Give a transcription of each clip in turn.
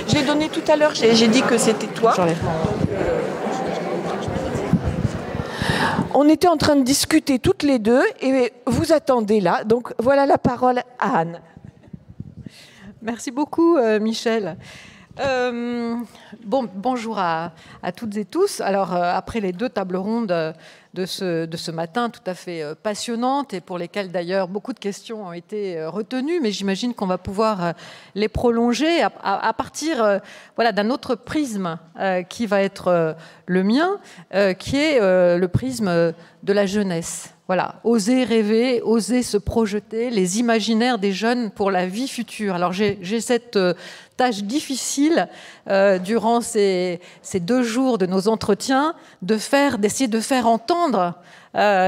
Je l'ai donné tout à l'heure, j'ai dit que c'était toi. On était en train de discuter toutes les deux et vous attendez là. Donc voilà la parole à Anne. Merci beaucoup, Michel. Bonjour à toutes et tous. Alors, après les deux tables rondes de ce matin tout à fait passionnantes et pour lesquelles d'ailleurs beaucoup de questions ont été retenues, mais j'imagine qu'on va pouvoir les prolonger à partir voilà, d'un autre prisme qui va être le mien, qui est le prisme de la jeunesse. Voilà, oser rêver, oser se projeter, les imaginaires des jeunes pour la vie future. Alors j'ai cette tâche difficile durant ces 2 jours de nos entretiens d'essayer de faire entendre,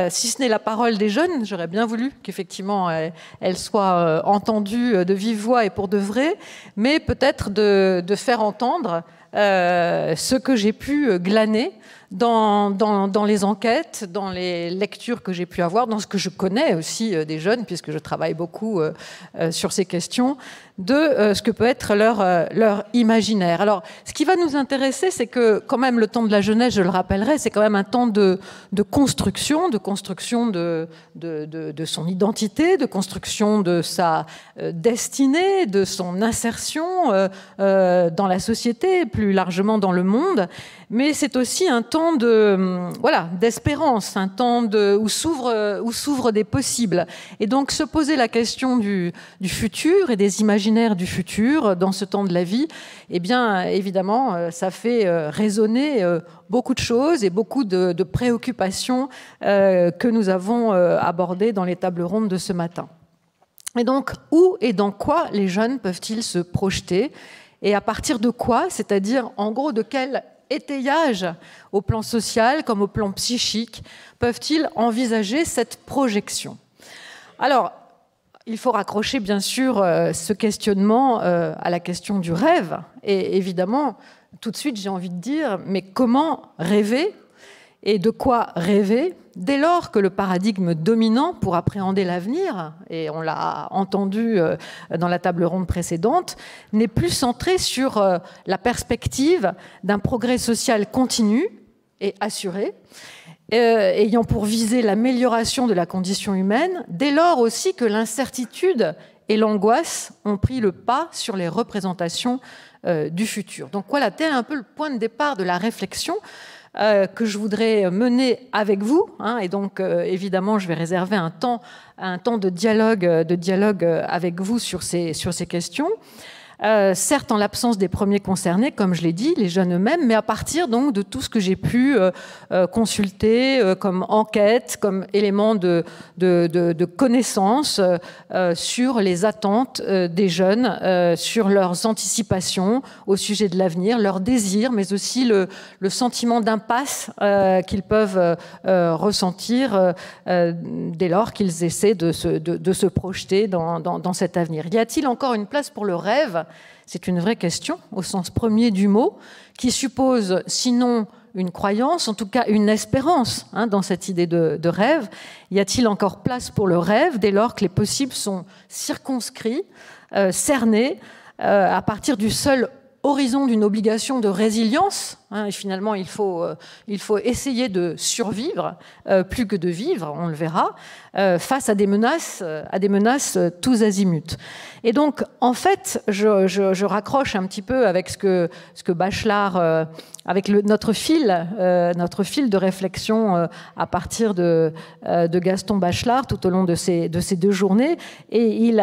si ce n'est la parole des jeunes, j'aurais bien voulu qu'effectivement elle soit entendue de vive voix et pour de vrai, mais peut-être de faire entendre ce que j'ai pu glaner dans les enquêtes, dans les lectures que j'ai pu avoir, dans ce que je connais aussi des jeunes, puisque je travaille beaucoup sur ces questions, de ce que peut être leur imaginaire. Alors, ce qui va nous intéresser, c'est que quand même le temps de la jeunesse, je le rappellerai, c'est quand même un temps de construction de son identité, de construction de sa destinée, de son insertion dans la société, plus largement dans le monde. Mais c'est aussi un temps d'espérance, un temps où s'ouvrent des possibles. Et donc se poser la question du futur et des imaginaires du futur dans ce temps de la vie, eh bien évidemment ça fait résonner beaucoup de choses et beaucoup de préoccupations que nous avons abordées dans les tables rondes de ce matin. Et donc où et dans quoi les jeunes peuvent-ils se projeter et à partir de quoi, c'est-à-dire en gros de quel étayage au plan social comme au plan psychique peuvent-ils envisager cette projection? Alors, il faut raccrocher bien sûr ce questionnement à la question du rêve. Et évidemment, tout de suite, j'ai envie de dire, mais comment rêver et de quoi rêver dès lors que le paradigme dominant pour appréhender l'avenir, et on l'a entendu dans la table ronde précédente, n'est plus centré sur la perspective d'un progrès social continu et assuré, ayant pour visée l'amélioration de la condition humaine, dès lors aussi que l'incertitude et l'angoisse ont pris le pas sur les représentations du futur. Donc voilà, tel un peu le point de départ de la réflexion que je voudrais mener avec vous, hein, et donc évidemment je vais réserver un temps de dialogue avec vous sur ces questions. Certes en l'absence des premiers concernés, comme je l'ai dit, les jeunes eux-mêmes, mais à partir donc de tout ce que j'ai pu consulter comme enquête, comme élément de connaissance sur les attentes des jeunes, sur leurs anticipations au sujet de l'avenir, leurs désirs, mais aussi le sentiment d'impasse qu'ils peuvent ressentir dès lors qu'ils essaient de se projeter dans cet avenir. Y a-t-il encore une place pour le rêve ? C'est une vraie question, au sens premier du mot, qui suppose, sinon une croyance, en tout cas une espérance dans cette idée de rêve. Y a-t-il encore place pour le rêve dès lors que les possibles sont circonscrits, cernés, à partir du seul horizon d'une obligation de résilience, et finalement il faut essayer de survivre plus que de vivre, on le verra, face à des menaces tous azimuts. Et donc en fait je raccroche un petit peu avec ce que Bachelard, avec notre fil de réflexion à partir de Gaston Bachelard tout au long de ces 2 journées, et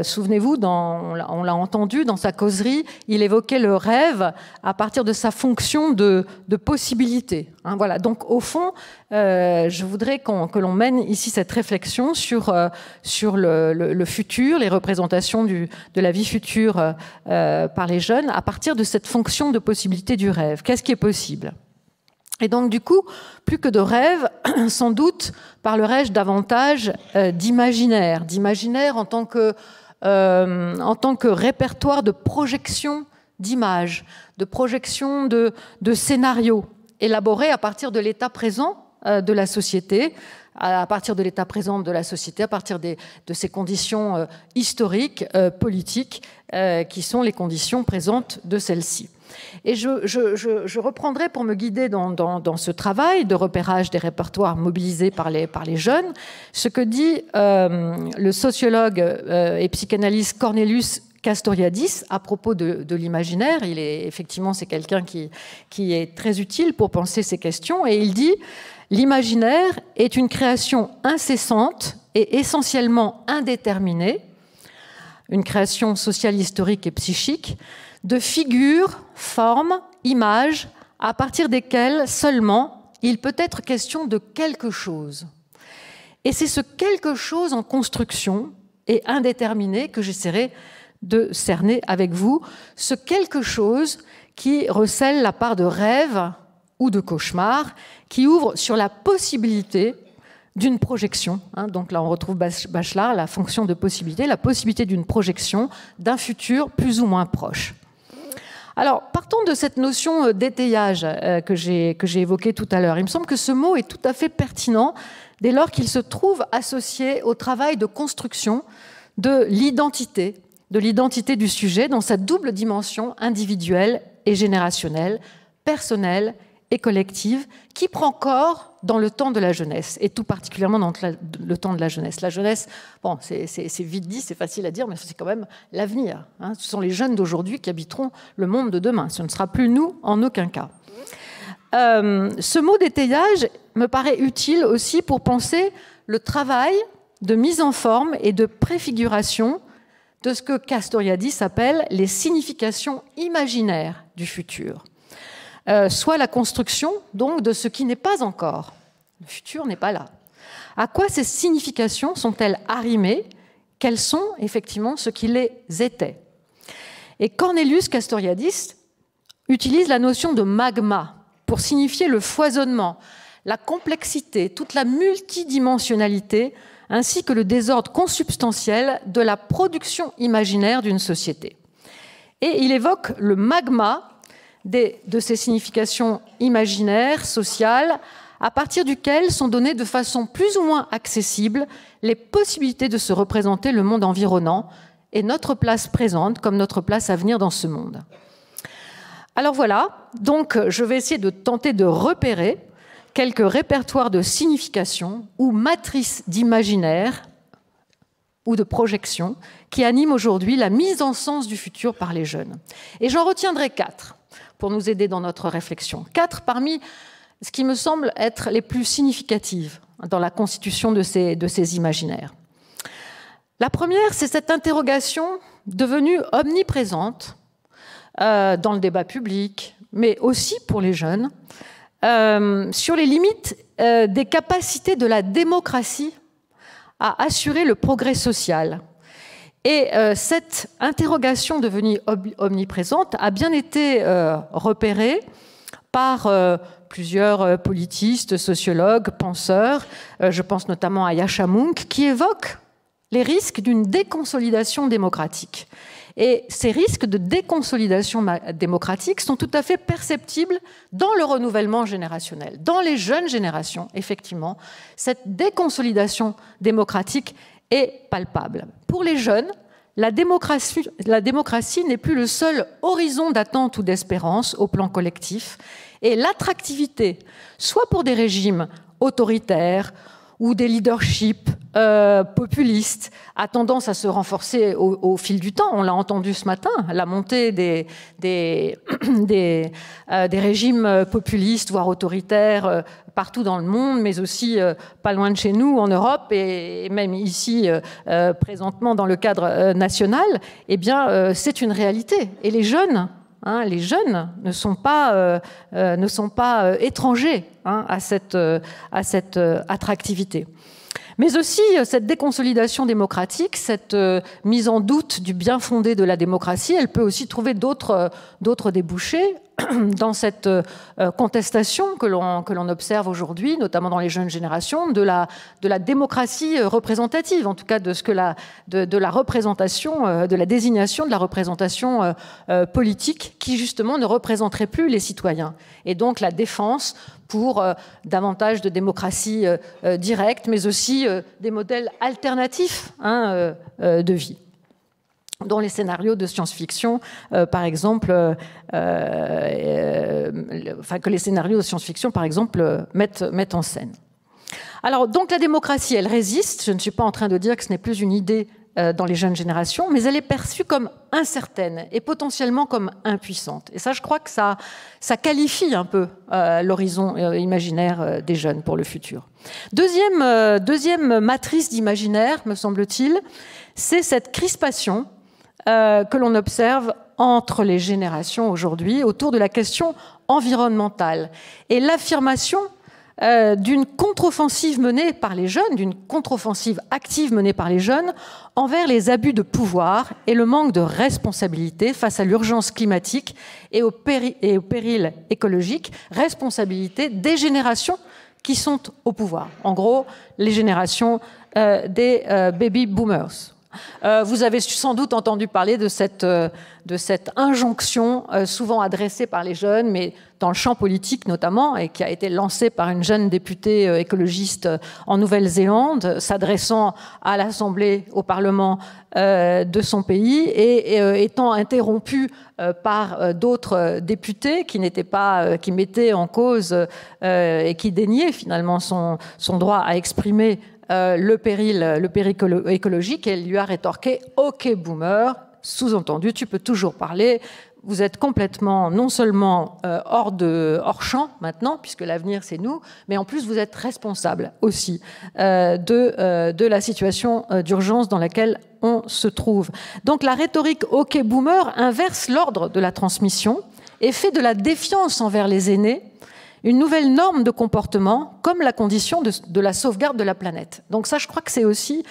souvenez-vous, on l'a entendu dans sa causerie, il évoquait le rêve à partir de sa fonction de possibilité. Voilà. Donc au fond, je voudrais que l'on mène ici cette réflexion sur le futur, les représentations de la vie future par les jeunes, à partir de cette fonction de possibilité du rêve. Qu'est-ce qui est possible ? Et donc du coup, plus que de rêve, sans doute parlerai-je davantage d'imaginaire en tant que répertoire de projection d'images, de projection de scénarios élaborés à partir de l'état présent de la société, à partir de l'état présent de la société, à partir de ces conditions historiques, politiques, qui sont les conditions présentes de celle-ci. Et je reprendrai pour me guider dans ce travail de repérage des répertoires mobilisés par les jeunes, ce que dit le sociologue et psychanalyste Cornelius Castoriadis à propos de l'imaginaire. Effectivement, c'est quelqu'un qui est très utile pour penser ces questions. Et il dit « L'imaginaire est une création incessante et essentiellement indéterminée, une création sociale, historique et psychique, de figures, formes, images, à partir desquelles seulement il peut être question de quelque chose. Et c'est ce quelque chose en construction et indéterminé que j'essaierai de cerner avec vous, ce quelque chose qui recèle la part de rêve ou de cauchemar, qui ouvre sur la possibilité d'une projection. Donc là, on retrouve Bachelard, la fonction de possibilité, la possibilité d'une projection d'un futur plus ou moins proche. Alors, partons de cette notion d'étayage que j'ai évoquée tout à l'heure. Il me semble que ce mot est tout à fait pertinent dès lors qu'il se trouve associé au travail de construction de l'identité du sujet dans sa double dimension individuelle et générationnelle, personnelle et collective, qui prend corps dans le temps de la jeunesse, et tout particulièrement dans le temps de la jeunesse. La jeunesse, bon, c'est vite dit, c'est facile à dire, mais c'est quand même l'avenir. Ce sont les jeunes d'aujourd'hui qui habiteront le monde de demain. Ce ne sera plus nous, en aucun cas. Ce mot d'étayage me paraît utile aussi pour penser le travail de mise en forme et de préfiguration de ce que Castoriadis appelle les significations imaginaires du futur. Soit la construction, donc, de ce qui n'est pas encore. Le futur n'est pas là. À quoi ces significations sont-elles arrimées? Quels sont, effectivement, ce qui les étaient? Et Cornelius Castoriadis utilise la notion de magma pour signifier le foisonnement, la complexité, toute la multidimensionnalité, ainsi que le désordre consubstantiel de la production imaginaire d'une société. Et il évoque le magma de ces significations imaginaires, sociales, à partir duquel sont données de façon plus ou moins accessible les possibilités de se représenter le monde environnant et notre place présente comme notre place à venir dans ce monde. Alors voilà, donc je vais essayer de tenter de repérer quelques répertoires de signification ou matrices d'imaginaire ou de projection qui animent aujourd'hui la mise en sens du futur par les jeunes. Et j'en retiendrai 4 pour nous aider dans notre réflexion. 4 parmi ce qui me semble être les plus significatives dans la constitution de ces imaginaires. La première, c'est cette interrogation devenue omniprésente dans le débat public, mais aussi pour les jeunes, sur les limites des capacités de la démocratie à assurer le progrès social. Et cette interrogation devenue omniprésente a bien été repérée par plusieurs politistes, sociologues, penseurs. Je pense notamment à Yascha Mounk, qui évoquent les risques d'une déconsolidation démocratique. Et ces risques de déconsolidation démocratique sont tout à fait perceptibles dans le renouvellement générationnel. Dans les jeunes générations, effectivement, cette déconsolidation démocratique est palpable. Pour les jeunes, la démocratie n'est plus le seul horizon d'attente ou d'espérance au plan collectif, et l'attractivité, soit pour des régimes autoritaires ou des leaderships populistes, a tendance à se renforcer au fil du temps. On l'a entendu ce matin, la montée des régimes populistes, voire autoritaires, partout dans le monde, mais aussi pas loin de chez nous, en Europe, et même ici, présentement, dans le cadre national. Eh bien, c'est une réalité. Et les jeunes ne sont pas étrangers à cette attractivité. Mais aussi, cette déconsolidation démocratique, cette mise en doute du bien fondé de la démocratie, elle peut aussi trouver d'autres débouchés, dans cette contestation que l'on observe aujourd'hui, notamment dans les jeunes générations, de la démocratie représentative, en tout cas de la représentation, de la désignation de la représentation politique qui justement ne représenterait plus les citoyens. Et donc la défense pour davantage de démocratie directe, mais aussi des modèles alternatifs de vie, dont les scénarios de science-fiction, par exemple, que les scénarios de science-fiction, par exemple, mettent en scène. Alors, donc la démocratie, elle résiste. Je ne suis pas en train de dire que ce n'est plus une idée dans les jeunes générations, mais elle est perçue comme incertaine et potentiellement comme impuissante. Et ça, je crois que ça qualifie un peu l'horizon imaginaire des jeunes pour le futur. Deuxième matrice d'imaginaire, me semble-t-il, c'est cette crispation que l'on observe entre les générations aujourd'hui autour de la question environnementale et l'affirmation d'une contre-offensive menée par les jeunes, d'une contre-offensive active menée par les jeunes envers les abus de pouvoir et le manque de responsabilité face à l'urgence climatique et au péril écologique, responsabilité des générations qui sont au pouvoir. En gros, les générations des baby boomers. Vous avez sans doute entendu parler de cette injonction souvent adressée par les jeunes, mais dans le champ politique notamment, et qui a été lancée par une jeune députée écologiste en Nouvelle-Zélande, s'adressant à l'Assemblée, au Parlement de son pays, et étant interrompue par d'autres députés qui mettaient en cause et qui déniaient finalement son droit à exprimer le péril écologique, et elle lui a rétorqué « Ok, boomer, sous-entendu, tu peux toujours parler, vous êtes complètement, non seulement hors champ maintenant, puisque l'avenir c'est nous, mais en plus vous êtes responsable aussi de la situation d'urgence dans laquelle on se trouve. » Donc la rhétorique « Ok, boomer » inverse l'ordre de la transmission et fait de la défiance envers les aînés une nouvelle norme de comportement comme la condition de la sauvegarde de la planète. Donc ça, je crois que c'est aussi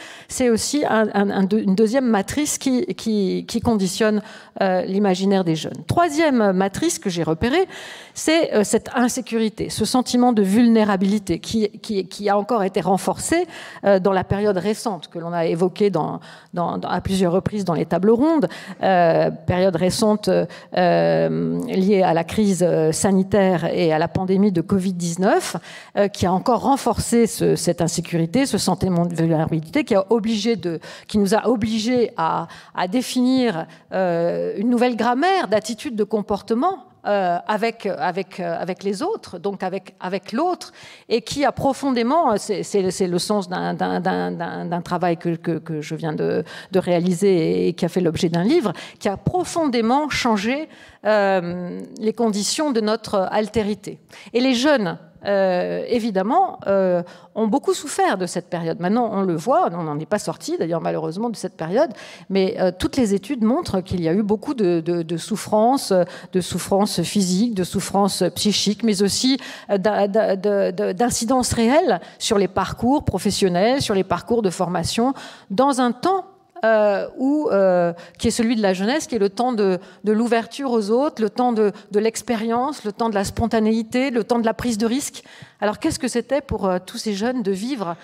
une deuxième matrice qui conditionne l'imaginaire des jeunes. Troisième matrice que j'ai repérée, c'est cette insécurité, ce sentiment de vulnérabilité qui a encore été renforcé dans la période récente que l'on a évoquée à plusieurs reprises dans les tables rondes, période récente liée à la crise sanitaire et à la pandémie de Covid-19, qui a encore renforcé cette insécurité, ce sentiment de vulnérabilité, qui nous a obligés à définir une nouvelle grammaire d'attitude de comportement avec les autres, donc avec l'autre, et qui a profondément, c'est le sens d'un travail que je viens de réaliser et qui a fait l'objet d'un livre, qui a profondément changé les conditions de notre altérité. Et les jeunes, évidemment, ont beaucoup souffert de cette période. Maintenant, on le voit, on n'en est pas sorti, d'ailleurs, malheureusement, de cette période, mais toutes les études montrent qu'il y a eu beaucoup de souffrances physiques, de souffrances psychiques, mais aussi d'incidences réelles sur les parcours professionnels, sur les parcours de formation, dans un temps qui est celui de la jeunesse, qui est le temps de l'ouverture aux autres, le temps de l'expérience, le temps de la spontanéité, le temps de la prise de risque. Alors qu'est-ce que c'était pour tous ces jeunes de vivre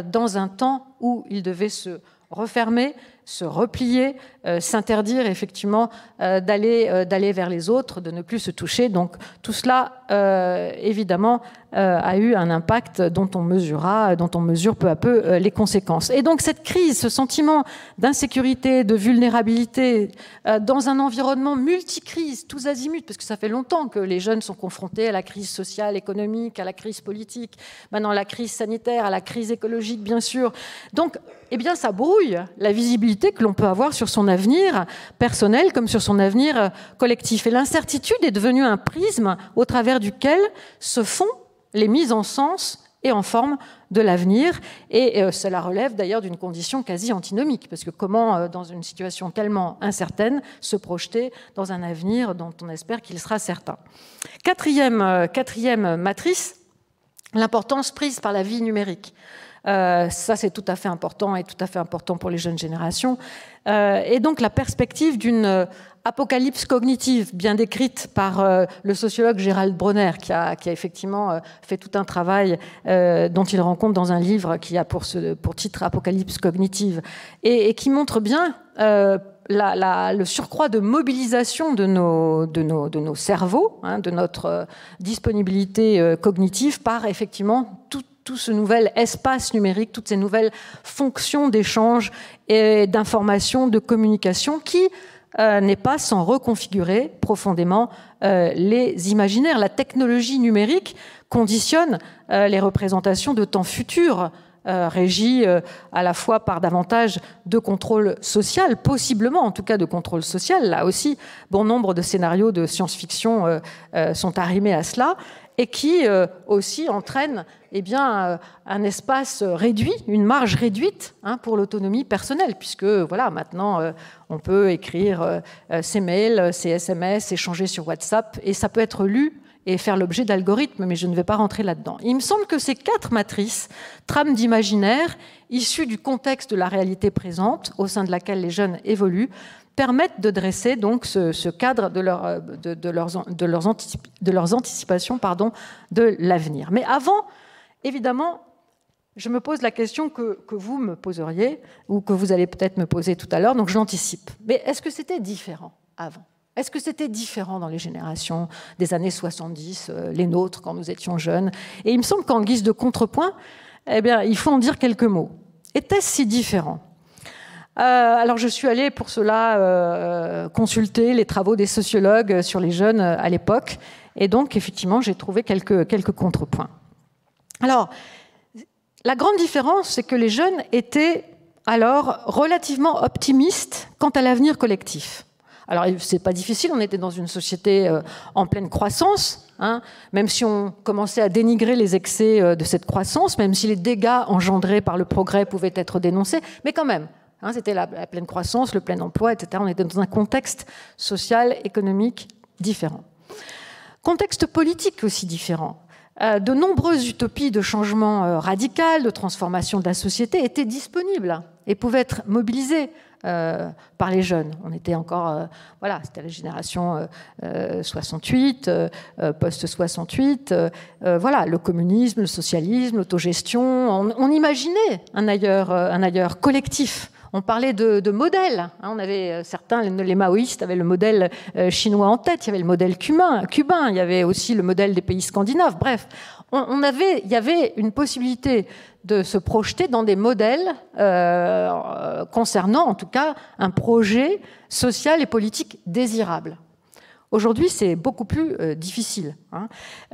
dans un temps où ils devaient se refermer, se replier, s'interdire effectivement d'aller vers les autres, de ne plus se toucher. Donc tout cela, évidemment, a eu un impact dont on mesure peu à peu les conséquences. Et donc cette crise, ce sentiment d'insécurité, de vulnérabilité, dans un environnement multicrise, tous azimuts, parce que ça fait longtemps que les jeunes sont confrontés à la crise sociale, économique, à la crise politique, maintenant à la crise sanitaire, à la crise écologique, bien sûr. Donc, eh bien, ça brouille la visibilité que l'on peut avoir sur son avenir personnel comme sur son avenir collectif. Et l'incertitude est devenue un prisme au travers duquel se font les mises en sens et en forme de l'avenir. Et cela relève d'ailleurs d'une condition quasi antinomique, parce que comment, dans une situation tellement incertaine, se projeter dans un avenir dont on espère qu'il sera certain. Quatrième matrice, l'importance prise par la vie numérique. Ça, c'est tout à fait important et tout à fait important pour les jeunes générations. Et donc, la perspective d'une apocalypse cognitive, bien décrite par le sociologue Gérald Bronner, qui a effectivement fait tout un travail dont il rend compte dans un livre qui a pour titre Apocalypse cognitive, et qui montre bien le surcroît de mobilisation de nos cerveaux, hein, de notre disponibilité cognitive par effectivement tout ce nouvel espace numérique, toutes ces nouvelles fonctions d'échange et d'information, de communication qui n'est pas sans reconfigurer profondément les imaginaires. La technologie numérique conditionne les représentations de temps futurs, régies à la fois par davantage de contrôle social, possiblement en tout cas de contrôle social. Là aussi, bon nombre de scénarios de science-fiction sont arrimés à cela, et qui aussi entraîne un espace réduit, une marge réduite pour l'autonomie personnelle, puisque voilà, maintenant on peut écrire ses mails, ses SMS, échanger sur WhatsApp, et ça peut être lu et faire l'objet d'algorithmes, mais je ne vais pas rentrer là-dedans. Il me semble que ces 4 matrices, trames d'imaginaire, issues du contexte de la réalité présente, au sein de laquelle les jeunes évoluent, permettent de dresser donc ce cadre de leurs anticipations de l'avenir. Mais avant, évidemment, je me pose la question que vous me poseriez, ou que vous allez peut-être me poser tout à l'heure, donc j'anticipe. Mais est-ce que c'était différent avant ? Est-ce que c'était différent dans les générations des années 70, les nôtres, quand nous étions jeunes ? Et il me semble qu'en guise de contrepoint, il faut en dire quelques mots. Était-ce si différent ? Alors je suis allée pour cela consulter les travaux des sociologues sur les jeunes à l'époque, et donc effectivement j'ai trouvé quelques contrepoints. Alors la grande différence, c'est que les jeunes étaient alors relativement optimistes quant à l'avenir collectif. Alors c'est pas difficile, on était dans une société en pleine croissance, hein, même si on commençait à dénigrer les excès de cette croissance, même si les dégâts engendrés par le progrès pouvaient être dénoncés, mais quand même. C'était la pleine croissance, le plein emploi, etc. On était dans un contexte social, économique différent. Contexte politique aussi différent. De nombreuses utopies de changement radical, de transformation de la société étaient disponibles et pouvaient être mobilisées par les jeunes. On était encore, c'était la génération 68, post-68, le communisme, le socialisme, l'autogestion. On imaginait un ailleurs collectif. On parlait de modèles. On avait certains, les maoïstes avaient le modèle chinois en tête, il y avait le modèle cubain, il y avait aussi le modèle des pays scandinaves. Bref, il y avait une possibilité de se projeter dans des modèles concernant en tout cas un projet social et politique désirable. Aujourd'hui, c'est beaucoup plus difficile.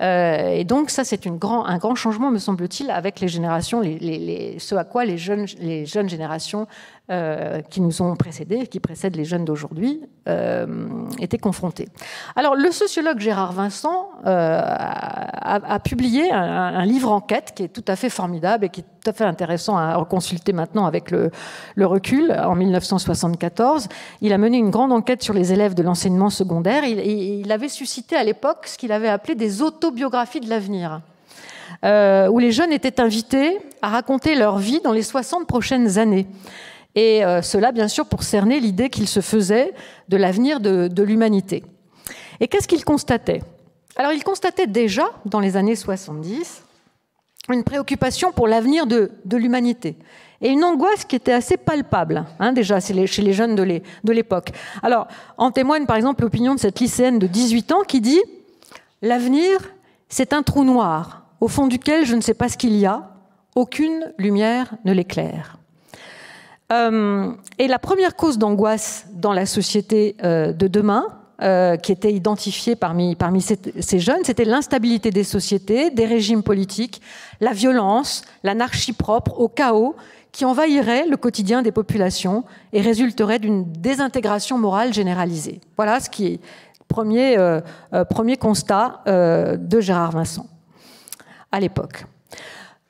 Et donc, ça, c'est un grand changement, me semble-t-il, avec les générations, ce à quoi les jeunes générations qui nous ont précédés, qui précèdent les jeunes d'aujourd'hui, étaient confrontés. Alors, le sociologue Gérard Vincent a publié un livre enquête qui est tout à fait formidable et qui est tout à fait intéressant à reconsulter maintenant avec le recul. En 1974, il a mené une grande enquête sur les élèves de l'enseignement secondaire. Il avait suscité à l'époque ce qu'il avait appelé des autobiographies de l'avenir, où les jeunes étaient invités à raconter leur vie dans les 60 prochaines années. Et cela, bien sûr, pour cerner l'idée qu'ils se faisaient de l'avenir de l'humanité. Et qu'est-ce qu'ils constataient ? Alors, ils constataient déjà, dans les années 70, une préoccupation pour l'avenir de l'humanité. Et une angoisse qui était assez palpable, déjà, chez les jeunes de l'époque. Alors, en témoigne, par exemple, l'opinion de cette lycéenne de 18 ans qui dit « L'avenir, c'est un trou noir, au fond duquel je ne sais pas ce qu'il y a, aucune lumière ne l'éclaire. » Et la première cause d'angoisse dans la société de demain, qui était identifiée parmi ces jeunes, c'était l'instabilité des sociétés, des régimes politiques, la violence, l'anarchie propre au chaos qui envahirait le quotidien des populations et résulterait d'une désintégration morale généralisée. Voilà ce qui est premier constat de Gérard Vincent à l'époque.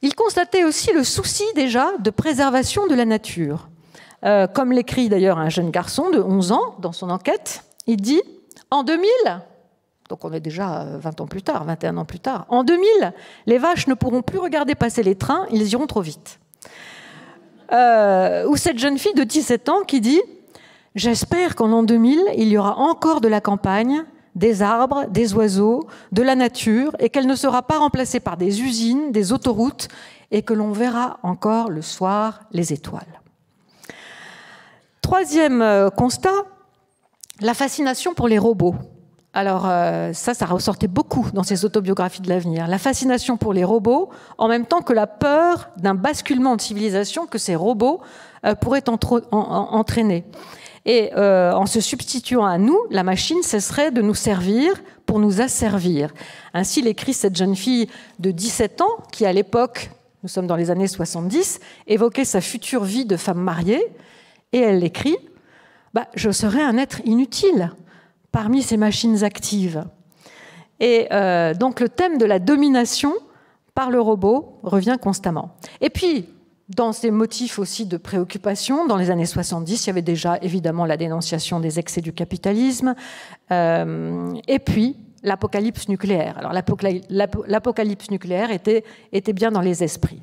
Il constatait aussi le souci déjà de préservation de la nature. Comme l'écrit d'ailleurs un jeune garçon de 11 ans dans son enquête, il dit « En 2000, donc on est déjà 20 ans plus tard, 21 ans plus tard, en 2000, les vaches ne pourront plus regarder passer les trains, ils iront trop vite. ou cette jeune fille de 17 ans qui dit « J'espère qu'en l'an 2000, il y aura encore de la campagne, des arbres, des oiseaux, de la nature, et qu'elle ne sera pas remplacée par des usines, des autoroutes, et que l'on verra encore le soir les étoiles. » Troisième constat, la fascination pour les robots. Alors ça ressortait beaucoup dans ces autobiographies de l'avenir. La fascination pour les robots, en même temps que la peur d'un basculement de civilisation que ces robots pourraient entraîner. Et en se substituant à nous, la machine cesserait de nous servir pour nous asservir. Ainsi l'écrit cette jeune fille de 17 ans qui, à l'époque, nous sommes dans les années 70, évoquait sa future vie de femme mariée. Et elle écrit « Je serai un être inutile parmi ces machines actives. » Et donc le thème de la domination par le robot revient constamment. Et puis, dans ces motifs aussi de préoccupation, dans les années 70, il y avait déjà évidemment la dénonciation des excès du capitalisme, et puis l'apocalypse nucléaire. Alors l'apocalypse nucléaire était bien dans les esprits.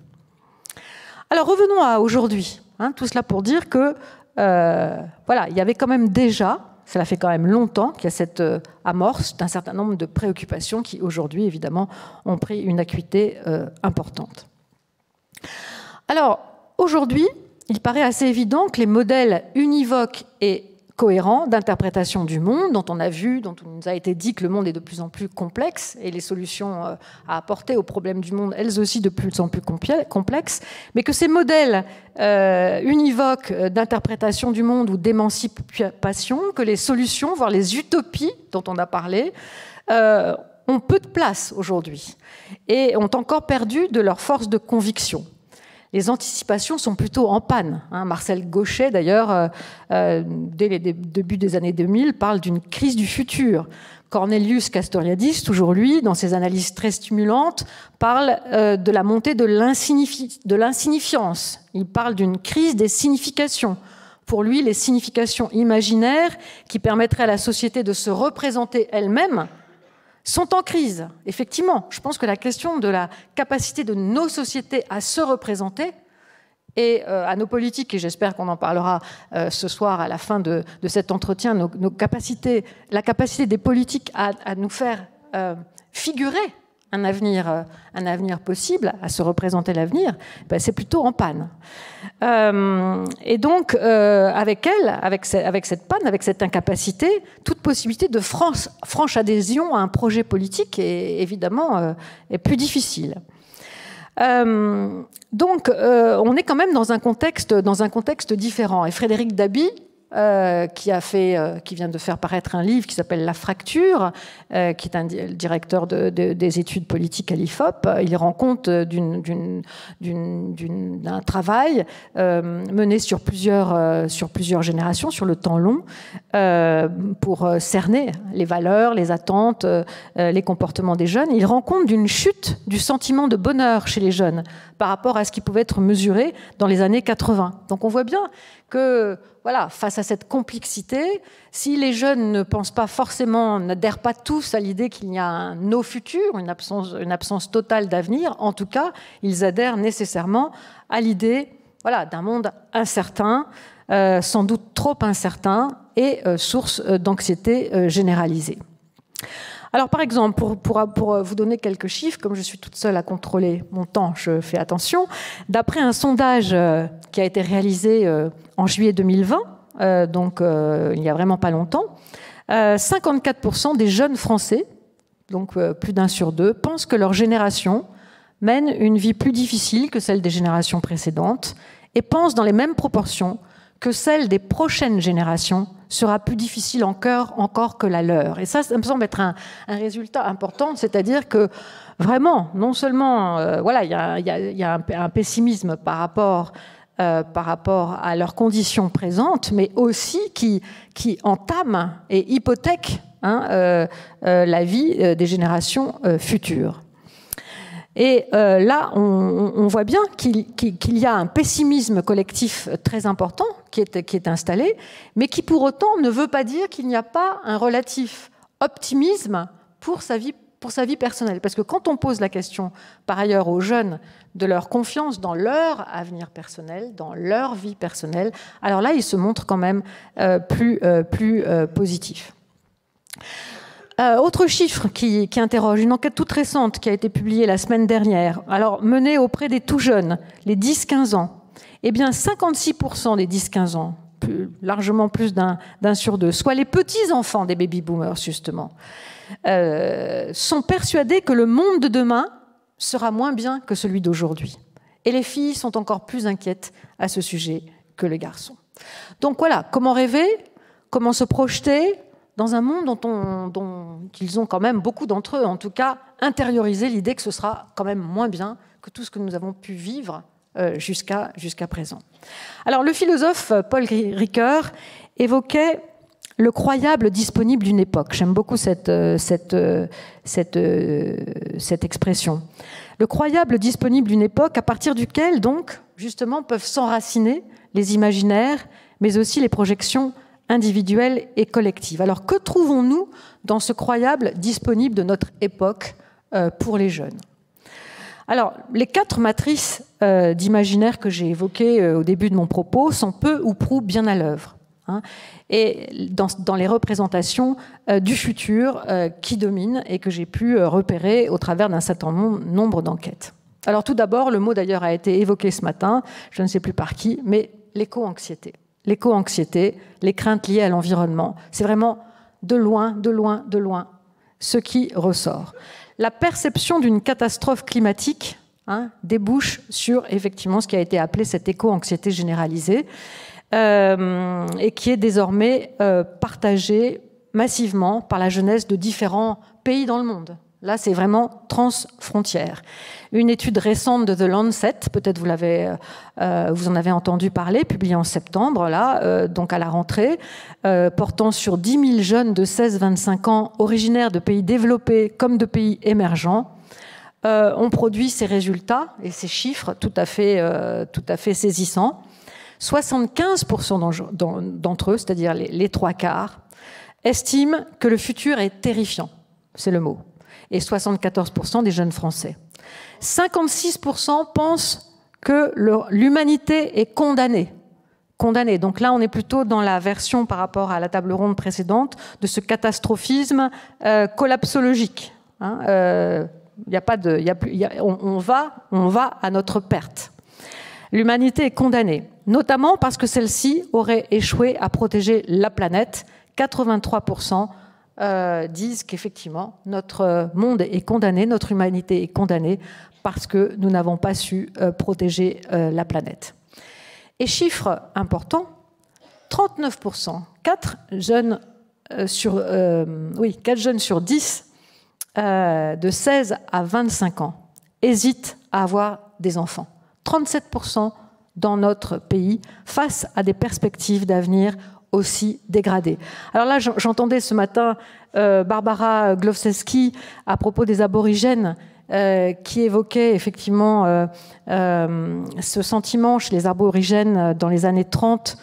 Alors revenons à aujourd'hui. Tout cela pour dire que voilà, il y avait quand même déjà, cela fait quand même longtemps qu'il y a cette amorce d'un certain nombre de préoccupations qui aujourd'hui évidemment ont pris une acuité importante. Alors, aujourd'hui, il paraît assez évident que les modèles univoques et cohérents d'interprétation du monde, dont on a vu, dont on nous a été dit que le monde est de plus en plus complexe, et les solutions à apporter aux problèmes du monde, elles aussi de plus en plus complexes, mais que ces modèles univoques d'interprétation du monde ou d'émancipation, que les solutions, voire les utopies dont on a parlé, ont peu de place aujourd'hui, et ont encore perdu de leur force de conviction. Les anticipations sont plutôt en panne. Marcel Gauchet, d'ailleurs, dès les débuts des années 2000, parle d'une crise du futur. Cornelius Castoriadis, toujours lui, dans ses analyses très stimulantes, parle de la montée de l'insignifiance. Il parle d'une crise des significations. Pour lui, les significations imaginaires qui permettraient à la société de se représenter elle-même sont en crise. Effectivement, je pense que la question de la capacité de nos sociétés à se représenter et à nos politiques, et j'espère qu'on en parlera ce soir à la fin de cet entretien, la capacité des politiques à nous faire figurer un avenir possible, à se représenter l'avenir, c'est plutôt en panne. Et donc, avec cette panne, avec cette incapacité, toute possibilité de franche adhésion à un projet politique est évidemment plus difficile. Donc, on est quand même dans un contexte différent. Et Frédéric Dabi, qui vient de faire paraître un livre qui s'appelle La Fracture, qui est un directeur des études politiques à l'IFOP. Il rend compte d'un travail mené sur plusieurs générations, sur le temps long, pour cerner les valeurs, les attentes, les comportements des jeunes. Il rend compte d'une chute du sentiment de bonheur chez les jeunes par rapport à ce qui pouvait être mesuré dans les années 80. Donc on voit bien que voilà, face à cette complexité, si les jeunes ne pensent pas forcément, n'adhèrent pas tous à l'idée qu'il y a un no futur, une absence totale d'avenir, en tout cas, ils adhèrent nécessairement à l'idée d'un monde incertain, sans doute trop incertain, et source d'anxiété généralisée. Alors, par exemple, pour vous donner quelques chiffres, comme je suis toute seule à contrôler mon temps, je fais attention. D'après un sondage qui a été réalisé en juillet 2020, donc il n'y a vraiment pas longtemps, 54% des jeunes Français, donc plus d'un sur deux, pensent que leur génération mène une vie plus difficile que celle des générations précédentes et pensent dans les mêmes proportions que celle des prochaines générations sera plus difficile encore que la leur. Et ça me semble être un résultat important, c'est-à-dire que vraiment, non seulement il y a un pessimisme par rapport à leurs conditions présentes, mais aussi qui entame et hypothèque la vie des générations futures. Et là, on voit bien qu'il y a un pessimisme collectif très important qui est installé, mais qui pour autant ne veut pas dire qu'il n'y a pas un relatif optimisme pour sa vie pour sa vie personnelle. Parce que quand on pose la question, par ailleurs, aux jeunes de leur confiance dans leur avenir personnel, dans leur vie personnelle, alors là, ils se montrent quand même plus positifs. Autre chiffre qui interroge, une enquête toute récente qui a été publiée la semaine dernière, alors menée auprès des tout jeunes, les 10-15 ans. Eh bien, 56% des 10-15 ans, largement plus d'un sur deux, soit les petits-enfants des baby-boomers, justement, sont persuadés que le monde de demain sera moins bien que celui d'aujourd'hui. Et les filles sont encore plus inquiètes à ce sujet que les garçons. Donc voilà, comment rêver, comment se projeter dans un monde dont ils ont quand même, beaucoup d'entre eux en tout cas, intériorisé l'idée que ce sera quand même moins bien que tout ce que nous avons pu vivre jusqu'à présent. Alors le philosophe Paul Ricoeur évoquait le croyable disponible d'une époque. J'aime beaucoup cette expression. Le croyable disponible d'une époque à partir duquel, donc, justement, peuvent s'enraciner les imaginaires, mais aussi les projections individuelles et collectives. Alors, que trouvons-nous dans ce croyable disponible de notre époque pour les jeunes ? Alors, les 4 matrices d'imaginaire que j'ai évoquées au début de mon propos sont peu ou prou bien à l'œuvre. Et dans les représentations du futur qui dominent et que j'ai pu repérer au travers d'un certain nombre d'enquêtes. Alors tout d'abord, le mot d'ailleurs a été évoqué ce matin, je ne sais plus par qui, mais l'éco-anxiété. L'éco-anxiété, les craintes liées à l'environnement, c'est vraiment de loin ce qui ressort. La perception d'une catastrophe climatique débouche sur effectivement ce qui a été appelé cette éco-anxiété généralisée, et qui est désormais partagée massivement par la jeunesse de différents pays dans le monde. Là, c'est vraiment transfrontière. Une étude récente de The Lancet, peut-être vous en avez entendu parler, publiée en septembre, là, donc à la rentrée, portant sur 10 000 jeunes de 16-25 ans originaires de pays développés comme de pays émergents, ont produit ces résultats et ces chiffres tout à fait saisissants. 75% d'entre eux, c'est-à-dire les 3/4, estiment que le futur est terrifiant, c'est le mot, et 74% des jeunes Français. 56% pensent que l'humanité est condamnée. Donc là, on est plutôt dans la version par rapport à la table ronde précédente de ce catastrophisme collapsologique. On va à notre perte. L'humanité est condamnée, notamment parce que celle-ci aurait échoué à protéger la planète. 83% disent qu'effectivement, notre monde est condamné, notre humanité est condamnée parce que nous n'avons pas su protéger la planète. Et chiffre important, 39%, 4 jeunes sur 10 de 16 à 25 ans hésitent à avoir des enfants. 37% dans notre pays face à des perspectives d'avenir aussi dégradées. Alors là, j'entendais ce matin Barbara Glovsewski à propos des aborigènes qui évoquait effectivement ce sentiment chez les aborigènes dans les années 30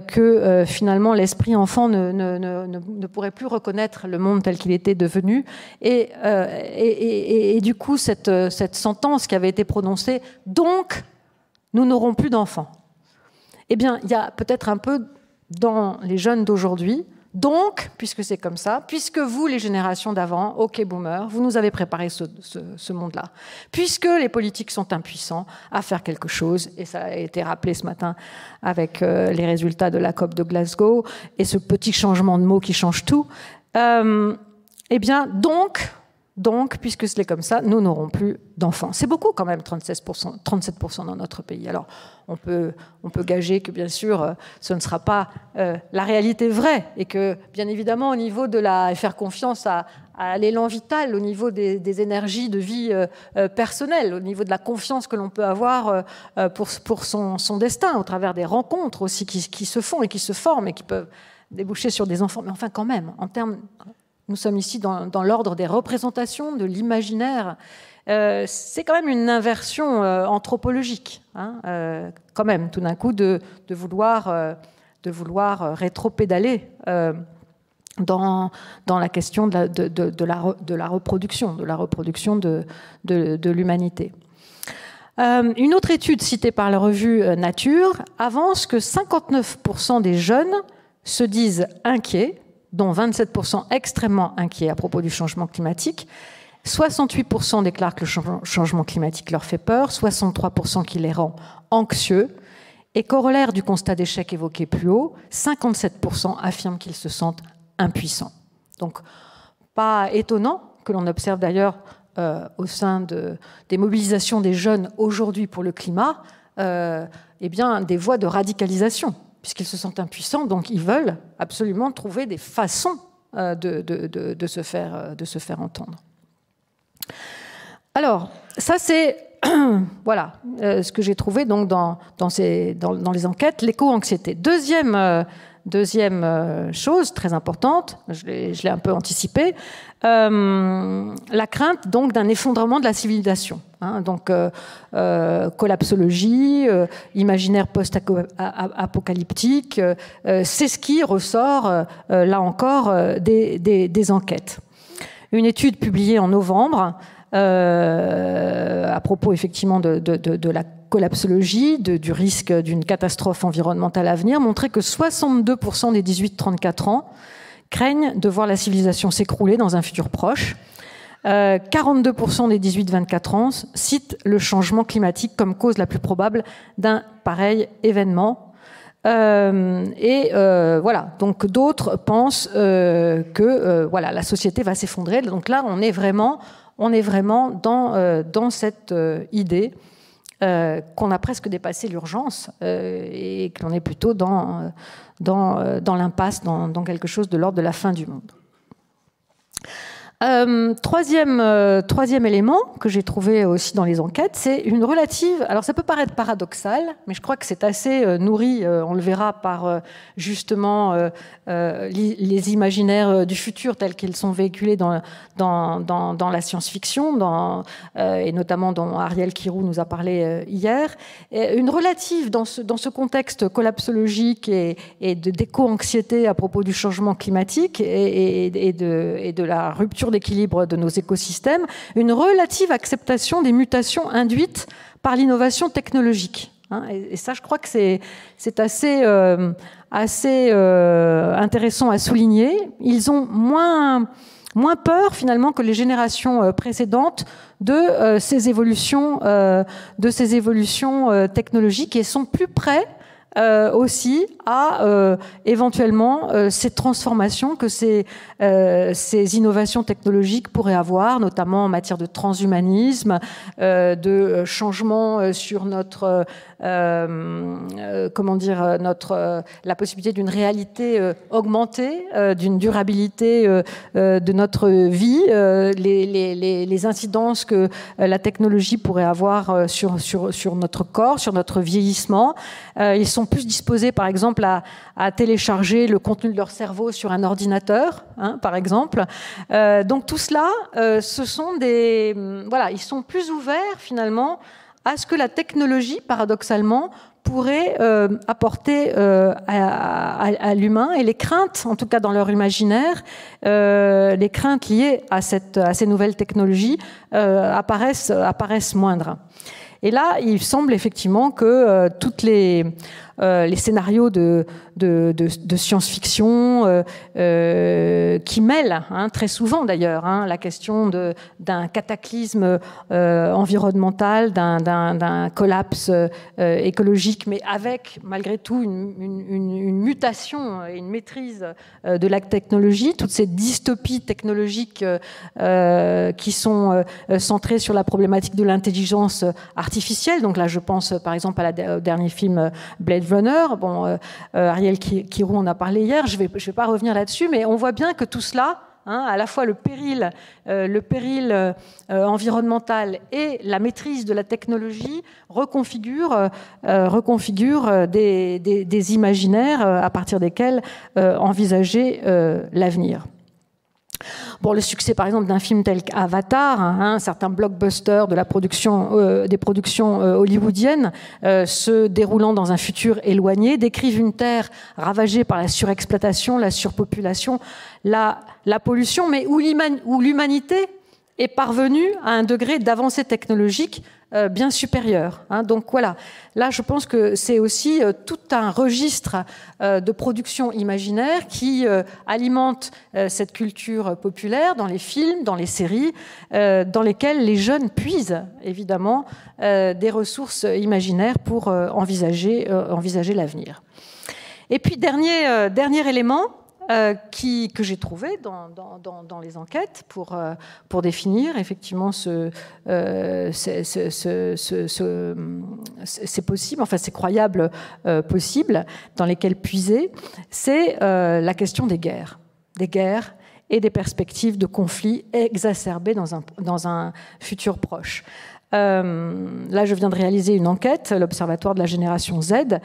que finalement l'esprit enfant ne pourrait plus reconnaître le monde tel qu'il était devenu. Et du coup, cette sentence qui avait été prononcée, donc nous n'aurons plus d'enfants. Eh bien, il y a peut-être un peu dans les jeunes d'aujourd'hui. Donc, puisque c'est comme ça, puisque vous, les générations d'avant, OK boomer, vous nous avez préparé ce monde-là, puisque les politiques sont impuissants à faire quelque chose, et ça a été rappelé ce matin avec les résultats de la COP de Glasgow, et ce petit changement de mots qui change tout, eh bien, donc, puisque c'est comme ça, nous n'aurons plus d'enfants. C'est beaucoup quand même, 37% dans notre pays. Alors, on peut gager que, bien sûr, ce ne sera pas la réalité vraie et que, bien évidemment, au niveau de faire confiance à l'élan vital, au niveau des énergies de vie personnelle, au niveau de la confiance que l'on peut avoir pour son destin, au travers des rencontres aussi qui se font et qui se forment et qui peuvent déboucher sur des enfants. Mais enfin, quand même, en termes... Nous sommes ici dans l'ordre des représentations, de l'imaginaire. C'est quand même une inversion anthropologique, quand même, tout d'un coup, de vouloir rétropédaler dans la question de la reproduction de l'humanité. Une autre étude citée par la revue Nature avance que 59% des jeunes se disent inquiets, dont 27% extrêmement inquiets à propos du changement climatique. 68% déclarent que le changement climatique leur fait peur, 63% qui les rend anxieux. Et corollaire du constat d'échec évoqué plus haut, 57% affirment qu'ils se sentent impuissants. Donc, pas étonnant que l'on observe d'ailleurs au sein des mobilisations des jeunes aujourd'hui pour le climat, eh bien, des voies de radicalisation, puisqu'ils se sentent impuissants, donc ils veulent absolument trouver des façons de se faire entendre. Alors, ça c'est voilà ce que j'ai trouvé donc dans les enquêtes, l'éco-anxiété. Deuxième chose très importante, je l'ai un peu anticipé, la crainte donc d'un effondrement de la civilisation. Donc collapsologie, imaginaire post-apocalyptique, c'est ce qui ressort là encore des enquêtes. Une étude publiée en novembre à propos effectivement de la collapsologie, du risque d'une catastrophe environnementale à venir, montrait que 62% des 18-34 ans craignent de voir la civilisation s'écrouler dans un futur proche. 42% des 18-24 ans citent le changement climatique comme cause la plus probable d'un pareil événement. Voilà, donc d'autres pensent que voilà, la société va s'effondrer. Donc là, on est vraiment dans cette idée qu'on a presque dépassé l'urgence et que l'on est plutôt dans l'impasse, dans quelque chose de l'ordre de la fin du monde. Troisième élément que j'ai trouvé aussi dans les enquêtes, c'est une relative... Alors ça peut paraître paradoxal, mais je crois que c'est assez nourri, on le verra par justement les imaginaires du futur tels qu'ils sont véhiculés dans la science-fiction, et notamment dont Ariel Kirou nous a parlé hier. Une relative dans ce contexte collapsologique et d'éco-anxiété à propos du changement climatique et de la rupture d'équilibre de nos écosystèmes, une relative acceptation des mutations induites par l'innovation technologique. Et ça, je crois que c'est assez intéressant à souligner. Ils ont moins peur, finalement, que les générations précédentes de ces évolutions technologiques et sont plus prêts aussi à éventuellement ces transformations que ces innovations technologiques pourraient avoir, notamment en matière de transhumanisme, de changement sur notre la possibilité d'une réalité augmentée, d'une durabilité de notre vie, les incidences que la technologie pourrait avoir sur notre corps, sur notre vieillissement. Ils sont plus disposés, par exemple, à télécharger le contenu de leur cerveau sur un ordinateur, par exemple. Donc tout cela, ce sont ils sont plus ouverts, finalement, à ce que la technologie, paradoxalement, pourrait apporter à l'humain, et les craintes, en tout cas dans leur imaginaire, les craintes liées à ces nouvelles technologies apparaissent moindres. Et là, il semble effectivement que toutes les scénarios de science-fiction qui mêlent, très souvent d'ailleurs, la question d'un cataclysme environnemental, d'un collapse écologique, mais avec malgré tout une mutation et une maîtrise de la technologie, toutes ces dystopies technologiques qui sont centrées sur la problématique de l'intelligence artificielle. Donc là, je pense par exemple au dernier film Blade Runner. Bon, Ariel Kirou en a parlé hier, je vais pas revenir là-dessus, mais on voit bien que tout cela, à la fois le péril environnemental et la maîtrise de la technologie reconfigure des imaginaires à partir desquels envisager l'avenir. Bon, le succès, par exemple, d'un film tel qu'Avatar, certains blockbusters de la production, des productions hollywoodiennes se déroulant dans un futur éloigné, décrivent une Terre ravagée par la surexploitation, la surpopulation, la pollution, mais où l'humanité est parvenue à un degré d'avancée technologique bien supérieur. Donc voilà, là je pense que c'est aussi tout un registre de production imaginaire qui alimente cette culture populaire dans les films, dans les séries, dans lesquelles les jeunes puisent évidemment des ressources imaginaires pour envisager l'avenir. Et puis dernier élément, que j'ai trouvé dans les enquêtes pour définir effectivement c'est possible, enfin c'est croyable possible, dans lesquels puiser, c'est la question des guerres et des perspectives de conflits exacerbés dans un futur proche. Là, je viens de réaliser une enquête, l'Observatoire de la génération Z,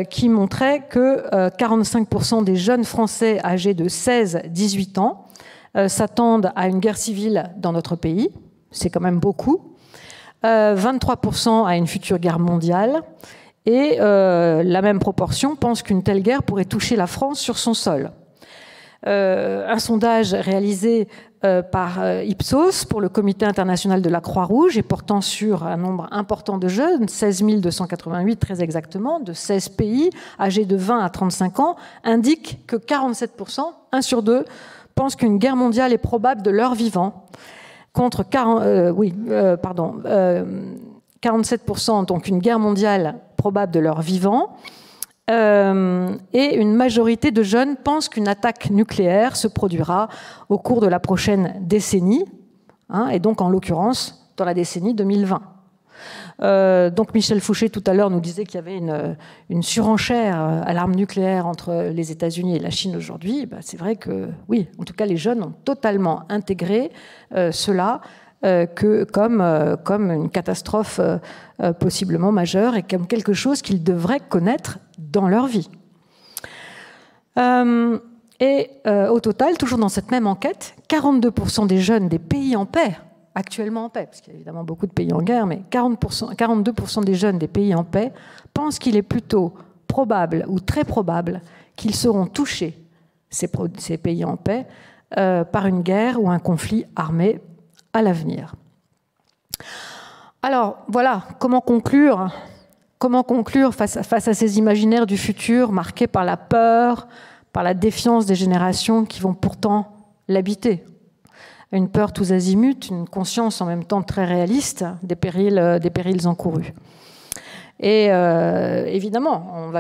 qui montrait que 45% des jeunes Français âgés de 16-18 ans s'attendent à une guerre civile dans notre pays. C'est quand même beaucoup. 23% à une future guerre mondiale. Et la même proportion pense qu'une telle guerre pourrait toucher la France sur son sol. Un sondage réalisé par Ipsos pour le Comité international de la Croix-Rouge et portant sur un nombre important de jeunes, 16 288 très exactement, de 16 pays, âgés de 20 à 35 ans, indique que 47%, 1 sur 2, pensent qu'une guerre mondiale est probable de leur vivant, contre 47%, donc une guerre mondiale probable de leur vivant. Et une majorité de jeunes pensent qu'une attaque nucléaire se produira au cours de la prochaine décennie, et donc en l'occurrence dans la décennie 2020. Donc Michel Fouché tout à l'heure nous disait qu'il y avait une surenchère à l'arme nucléaire entre les États-Unis et la Chine aujourd'hui. C'est vrai que oui, en tout cas les jeunes ont totalement intégré cela comme une catastrophe possiblement majeure et comme quelque chose qu'ils devraient connaître dans leur vie. Au total, toujours dans cette même enquête, 42% des jeunes des pays en paix, actuellement en paix, parce qu'il y a évidemment beaucoup de pays en guerre, mais 42% des jeunes des pays en paix pensent qu'il est plutôt probable ou très probable qu'ils seront touchés, ces pays en paix, par une guerre ou un conflit armé à l'avenir. Alors voilà, comment conclure face à ces imaginaires du futur marqués par la peur, par la défiance des générations qui vont pourtant l'habiter. Une peur tous azimuts, une conscience en même temps très réaliste des périls encourus. Et évidemment,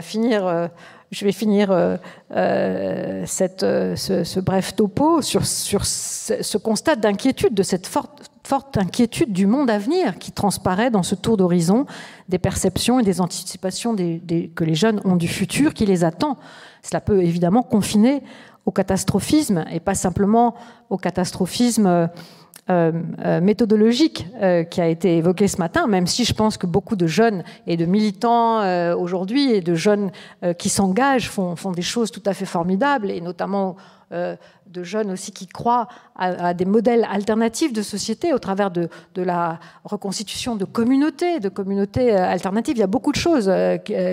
je vais finir ce bref topo sur ce constat d'inquiétude, de cette forte inquiétude du monde à venir qui transparaît dans ce tour d'horizon des perceptions et des anticipations que les jeunes ont du futur qui les attend. Cela peut évidemment confiner au catastrophisme et pas simplement au catastrophisme méthodologique qui a été évoqué ce matin, même si je pense que beaucoup de jeunes et de militants aujourd'hui et de jeunes qui s'engagent font des choses tout à fait formidables, et notamment de jeunes aussi qui croient à des modèles alternatifs de société au travers de la reconstitution de communautés alternatives. Il y a beaucoup de choses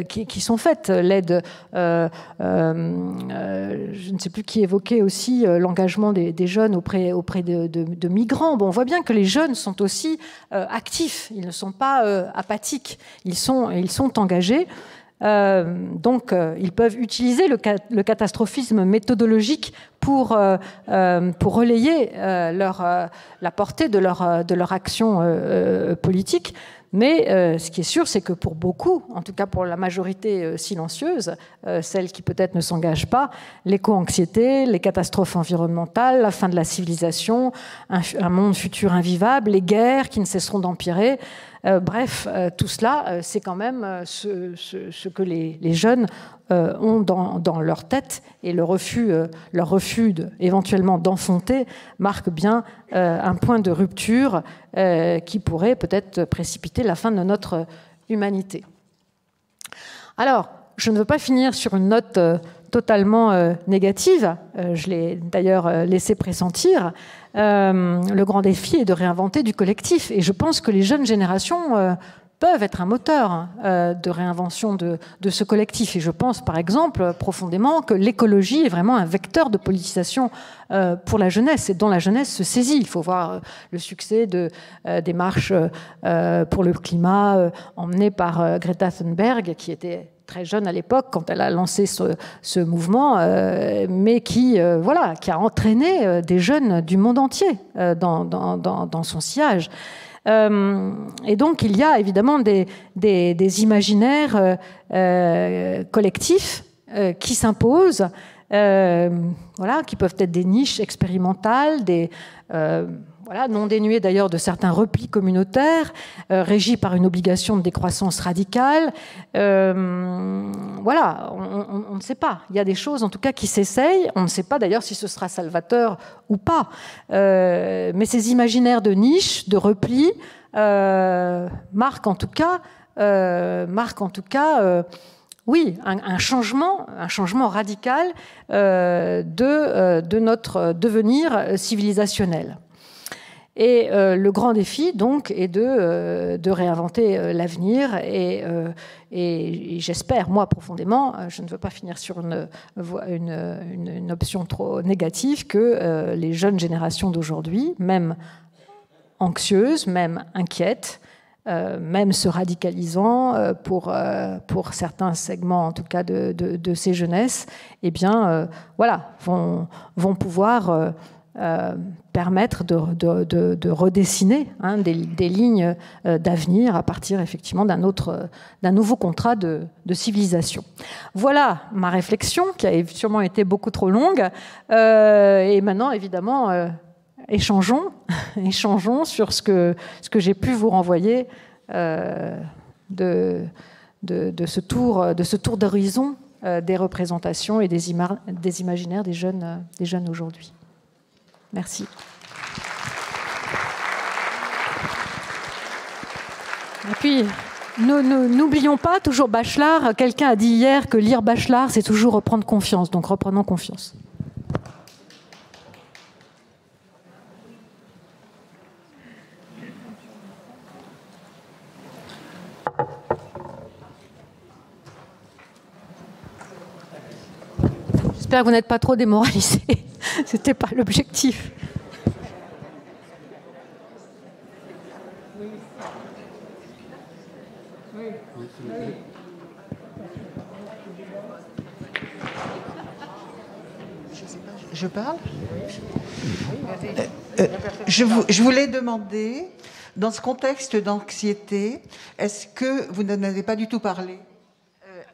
qui sont faites. L'aide, je ne sais plus qui évoquait aussi l'engagement des jeunes auprès de migrants. Bon, on voit bien que les jeunes sont aussi actifs, ils ne sont pas apathiques, ils sont engagés. Donc, ils peuvent utiliser le catastrophisme méthodologique pour relayer la portée de leur action politique. Mais ce qui est sûr, c'est que pour beaucoup, en tout cas pour la majorité silencieuse, celle qui peut-être ne s'engage pas, l'éco-anxiété, les catastrophes environnementales, la fin de la civilisation, un monde futur invivable, les guerres qui ne cesseront d'empirer, bref, tout cela, c'est quand même ce que les jeunes ont dans leur tête, et leur refus éventuellement d'enfanter marque bien un point de rupture qui pourrait peut-être précipiter la fin de notre humanité. Alors, je ne veux pas finir sur une note totalement négative. Je l'ai d'ailleurs laissé pressentir. Le grand défi est de réinventer du collectif. Et je pense que les jeunes générations peuvent être un moteur de réinvention de ce collectif. Et je pense, par exemple, profondément que l'écologie est vraiment un vecteur de politisation pour la jeunesse et dont la jeunesse se saisit. Il faut voir le succès des marches pour le climat emmenées par Greta Thunberg, qui était très jeune à l'époque quand elle a lancé ce mouvement, mais qui a entraîné des jeunes du monde entier dans son sillage. Et donc il y a évidemment des imaginaires collectifs qui s'imposent, qui peuvent être des niches expérimentales, non dénuées d'ailleurs de certains replis communautaires, régis par une obligation de décroissance radicale. On ne sait pas. Il y a des choses en tout cas qui s'essayent. On ne sait pas d'ailleurs si ce sera salvateur ou pas. Mais ces imaginaires de niche, de repli, marquent en tout cas un changement radical de notre devenir civilisationnel. Et le grand défi, donc, est de réinventer l'avenir. Et j'espère, moi, profondément, je ne veux pas finir sur une option trop négative, que les jeunes générations d'aujourd'hui, même anxieuses, même inquiètes, même se radicalisant pour certains segments, en tout cas, de ces jeunesses, vont pouvoir permettre de redessiner des lignes d'avenir à partir effectivement d'un nouveau contrat de civilisation. Voilà ma réflexion qui a sûrement été beaucoup trop longue. Et maintenant, évidemment, échangeons sur ce que j'ai pu vous renvoyer de ce tour d'horizon des représentations et des imaginaires des jeunes aujourd'hui. Merci. Et puis, n'oublions pas, toujours Bachelard, quelqu'un a dit hier que lire Bachelard, c'est toujours reprendre confiance. Donc reprenons confiance. J'espère que vous n'êtes pas trop démoralisés. C'était pas l'objectif. Je parle ? Je voulais demander, dans ce contexte d'anxiété, est-ce que vous n'en avez pas du tout parlé ?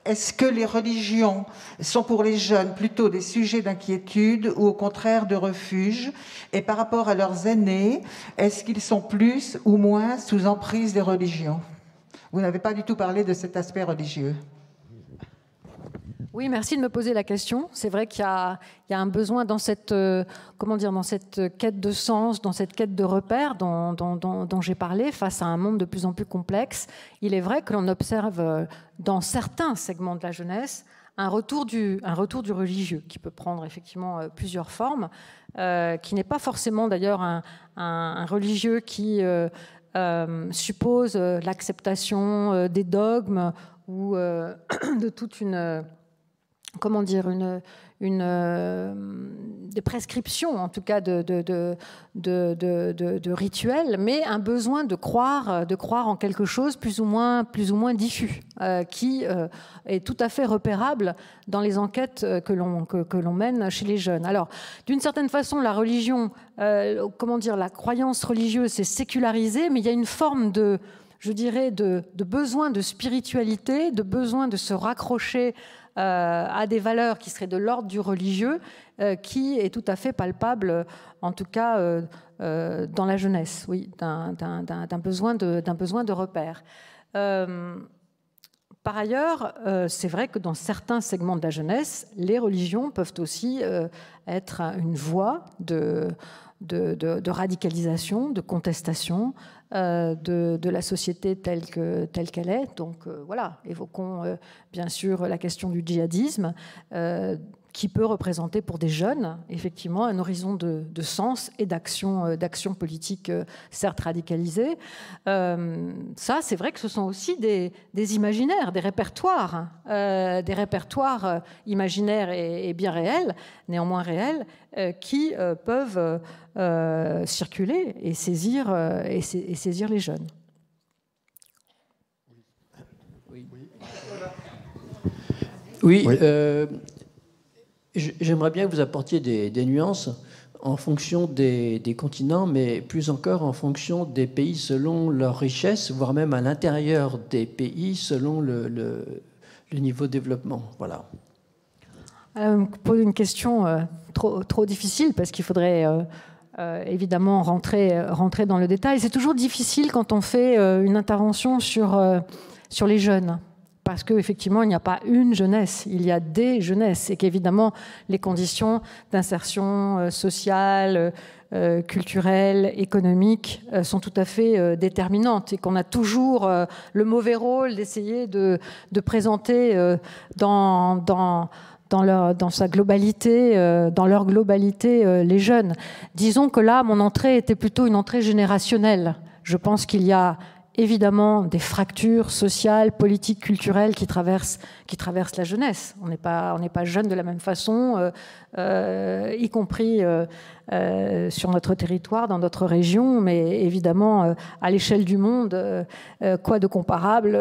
Est-ce que les religions sont pour les jeunes plutôt des sujets d'inquiétude ou au contraire de refuge ? Et par rapport à leurs aînés, est-ce qu'ils sont plus ou moins sous emprise des religions ? Vous n'avez pas du tout parlé de cet aspect religieux. Oui, merci de me poser la question. C'est vrai qu'il y a un besoin dans cette, dans cette quête de sens, dans cette quête de repères dont j'ai parlé, face à un monde de plus en plus complexe. Il est vrai que l'on observe dans certains segments de la jeunesse un retour du religieux, qui peut prendre effectivement plusieurs formes, qui n'est pas forcément d'ailleurs un religieux qui suppose l'acceptation des dogmes ou de toute des prescriptions, en tout cas de rituels, mais un besoin de croire en quelque chose plus ou moins diffus, qui est tout à fait repérable dans les enquêtes que l'on mène chez les jeunes. Alors, d'une certaine façon, la religion, la croyance religieuse s'est sécularisée, mais il y a une forme de besoin de spiritualité, de besoin de se raccrocher à des valeurs qui seraient de l'ordre du religieux, qui est tout à fait palpable, en tout cas dans la jeunesse, oui, d'un besoin de repères. Par ailleurs, c'est vrai que dans certains segments de la jeunesse, les religions peuvent aussi être une voie de radicalisation, de contestation de la société telle qu'elle est. Donc voilà, évoquons bien sûr la question du djihadisme, qui peut représenter pour des jeunes, effectivement, un horizon de sens et d'action politique, certes radicalisée. Ça, c'est vrai que ce sont aussi des imaginaires, des répertoires imaginaires et bien réels, néanmoins réels, qui peuvent circuler et saisir les jeunes. Oui. J'aimerais bien que vous apportiez des nuances en fonction des continents, mais plus encore en fonction des pays selon leur richesse, voire même à l'intérieur des pays selon le niveau de développement. Voilà. Vous posez une question trop difficile parce qu'il faudrait évidemment rentrer dans le détail. C'est toujours difficile quand on fait une intervention sur les jeunes. Parce qu'effectivement, il n'y a pas une jeunesse, il y a des jeunesses, et qu'évidemment, les conditions d'insertion sociale, culturelle, économique sont tout à fait déterminantes, et qu'on a toujours le mauvais rôle d'essayer de présenter dans sa globalité, dans leur globalité, les jeunes. Disons que là, mon entrée était plutôt une entrée générationnelle. Je pense qu'il y a évidemment des fractures sociales, politiques, culturelles qui traversent la jeunesse. On n'est pas jeune de la même façon, y compris sur notre territoire, dans notre région, mais évidemment à l'échelle du monde, quoi de comparable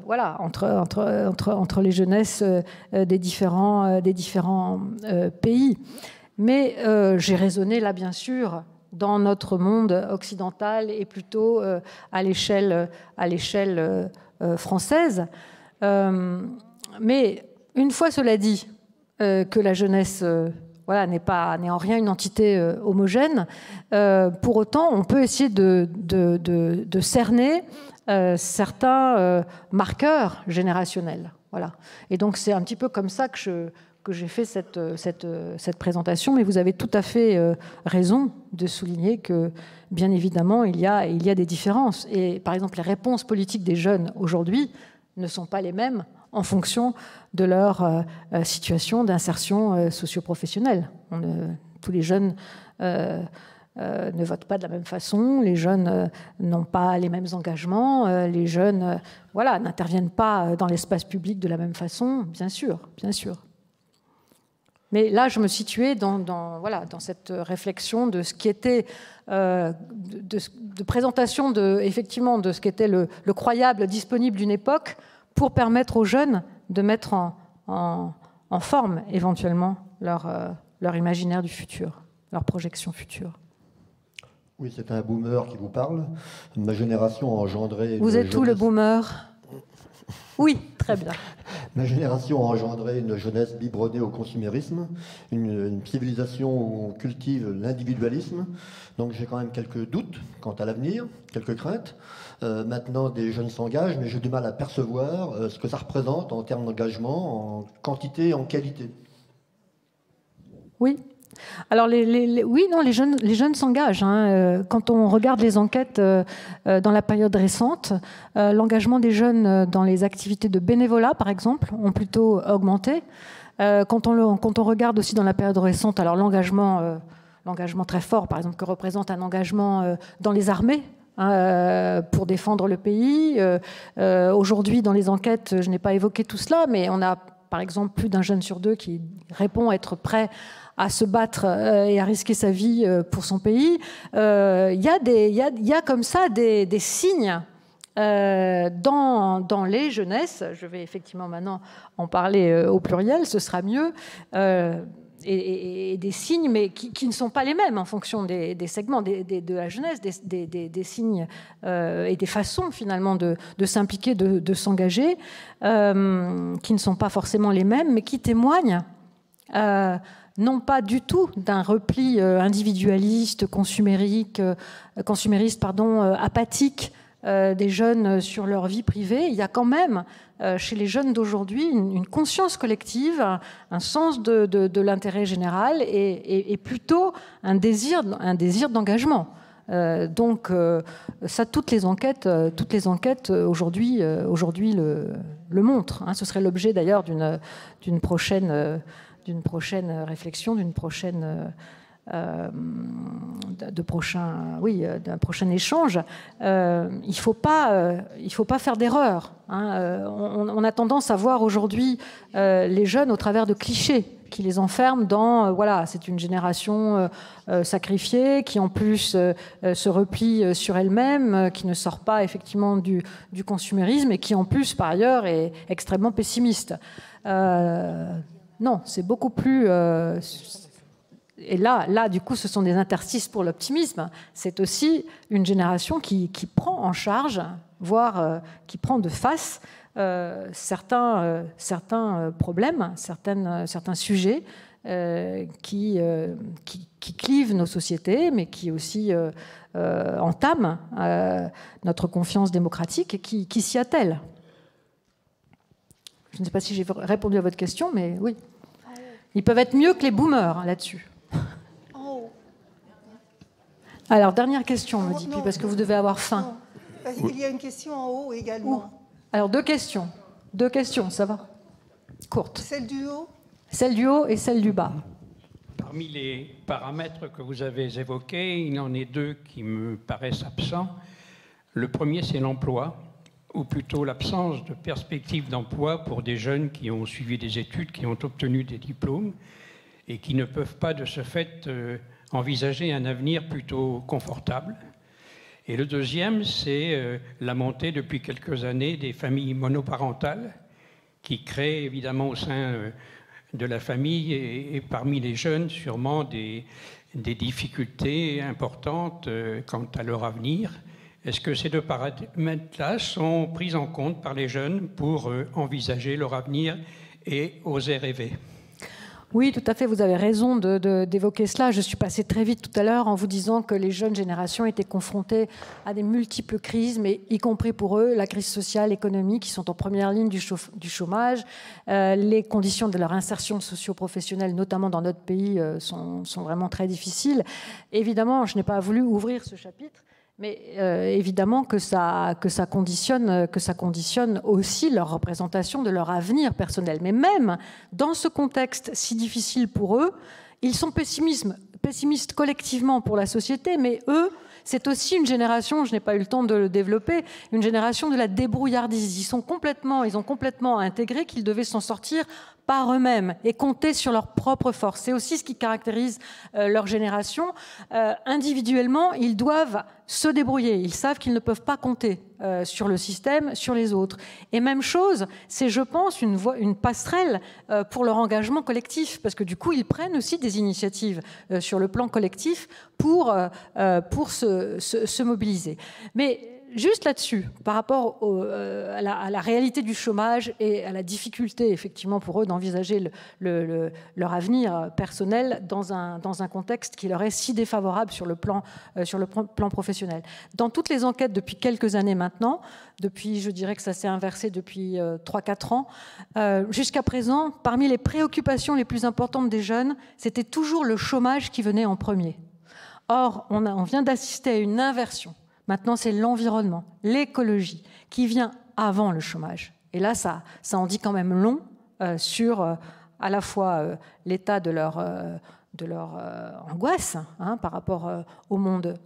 voilà, entre les jeunesses des différents pays. Mais j'ai raisonné là, bien sûr, dans notre monde occidental et plutôt à l'échelle française. Mais une fois cela dit, que la jeunesse voilà, n'est en rien une entité homogène, pour autant on peut essayer de cerner certains marqueurs générationnels. Voilà. Et donc c'est un petit peu comme ça que j'ai fait cette présentation, mais vous avez tout à fait raison de souligner que, bien évidemment, il y a des différences. Et par exemple, les réponses politiques des jeunes aujourd'hui ne sont pas les mêmes en fonction de leur situation d'insertion socio-professionnelle. Tous les jeunes ne votent pas de la même façon, les jeunes n'ont pas les mêmes engagements, les jeunes voilà, n'interviennent pas dans l'espace public de la même façon, bien sûr, bien sûr. Mais là, je me situais dans cette réflexion de ce qui était de présentation effectivement de ce qui était le croyable disponible d'une époque pour permettre aux jeunes de mettre en forme éventuellement leur imaginaire du futur, leur projection future. Oui, c'est un boomer qui vous parle. Ma génération a engendré... Vous êtes où, le boomer ? Oui, très bien. Ma génération a engendré une jeunesse biberonnée au consumérisme, une civilisation où on cultive l'individualisme. Donc j'ai quand même quelques doutes quant à l'avenir, quelques craintes. Maintenant, des jeunes s'engagent, mais j'ai du mal à percevoir ce que ça représente en termes d'engagement, en quantité et en qualité. Oui. Alors, les jeunes s'engagent. Hein. Quand on regarde les enquêtes dans la période récente, l'engagement des jeunes dans les activités de bénévolat, par exemple, ont plutôt augmenté. Quand on regarde aussi dans la période récente, alors l'engagement très fort, par exemple, que représente un engagement dans les armées, pour défendre le pays. Aujourd'hui, dans les enquêtes, je n'ai pas évoqué tout cela, mais on a, par exemple, plus d'un jeune sur deux qui répond être prêt à se battre et à risquer sa vie pour son pays. Il y a comme ça des signes dans les jeunesses. Je vais effectivement maintenant en parler au pluriel, ce sera mieux. Et des signes, mais qui ne sont pas les mêmes en fonction des segments de la jeunesse, des signes et des façons finalement de s'impliquer, de s'engager, qui ne sont pas forcément les mêmes, mais qui témoignent non pas du tout d'un repli individualiste, consumériste, apathique des jeunes sur leur vie privée. Il y a quand même chez les jeunes d'aujourd'hui une conscience collective, un sens de l'intérêt général et plutôt un désir d'engagement. Donc ça, toutes les enquêtes aujourd'hui le montrent. Ce serait l'objet d'ailleurs d'une prochaine réflexion, d'un prochain échange. Il faut pas faire d'erreur. On a tendance à voir aujourd'hui les jeunes au travers de clichés qui les enferment dans c'est une génération sacrifiée qui en plus se replie sur elle-même, qui ne sort pas effectivement du consumérisme et qui en plus par ailleurs est extrêmement pessimiste. Non, c'est beaucoup plus... et là, du coup, ce sont des interstices pour l'optimisme. C'est aussi une génération qui prend en charge, voire qui prend de face certains problèmes, certains sujets qui clivent nos sociétés, mais qui aussi entament notre confiance démocratique et qui s'y attellent. Je ne sais pas si j'ai répondu à votre question, mais oui. Ils peuvent être mieux que les boomers là-dessus. Alors, dernière question, me dit, parce que vous devez avoir faim. Non. Il y a une question en haut également. Alors, deux questions, ça va. Courte. Celle du haut ? Celle du haut et celle du bas. Parmi les paramètres que vous avez évoqués, il y en a deux qui me paraissent absents. Le premier, c'est l'emploi, ou plutôt l'absence de perspective d'emploi pour des jeunes qui ont suivi des études, qui ont obtenu des diplômes et qui ne peuvent pas de ce fait envisager un avenir plutôt confortable. Et le deuxième, c'est la montée depuis quelques années des familles monoparentales qui créent évidemment au sein de la famille et parmi les jeunes sûrement des difficultés importantes quant à leur avenir. Est-ce que ces deux paramètres-là sont pris en compte par les jeunes pour envisager leur avenir et oser rêver ? Oui, tout à fait, vous avez raison d'évoquer cela. Je suis passée très vite tout à l'heure en vous disant que les jeunes générations étaient confrontées à des multiples crises, mais y compris pour eux, la crise sociale, économique, qui sont en première ligne du chômage. Les conditions de leur insertion socio-professionnelle, notamment dans notre pays, sont vraiment très difficiles. Évidemment, je n'ai pas voulu ouvrir ce chapitre, mais évidemment que ça conditionne aussi leur représentation de leur avenir personnel. Mais même dans ce contexte si difficile pour eux, ils sont pessimistes collectivement pour la société, mais eux, c'est aussi une génération, je n'ai pas eu le temps de le développer, une génération de la débrouillardise. Ils ont complètement intégré qu'ils devaient s'en sortir par eux-mêmes et compter sur leur propre force. C'est aussi ce qui caractérise leur génération. Individuellement, ils doivent se débrouiller. Ils savent qu'ils ne peuvent pas compter sur le système, sur les autres. Et même chose, c'est, je pense, une passerelle pour leur engagement collectif, parce que du coup, ils prennent aussi des initiatives sur le plan collectif pour se mobiliser. Mais juste là-dessus, par rapport à la réalité du chômage et à la difficulté, effectivement, pour eux d'envisager leur avenir personnel dans un contexte qui leur est si défavorable sur le plan professionnel. Dans toutes les enquêtes depuis quelques années maintenant, je dirais que ça s'est inversé depuis 3-4 ans, jusqu'à présent, parmi les préoccupations les plus importantes des jeunes, c'était toujours le chômage qui venait en premier. Or, on vient d'assister à une inversion. Maintenant, c'est l'environnement, l'écologie, qui vient avant le chômage. Et là, ça en dit quand même long sur à la fois l'état de leur angoisse par rapport au monde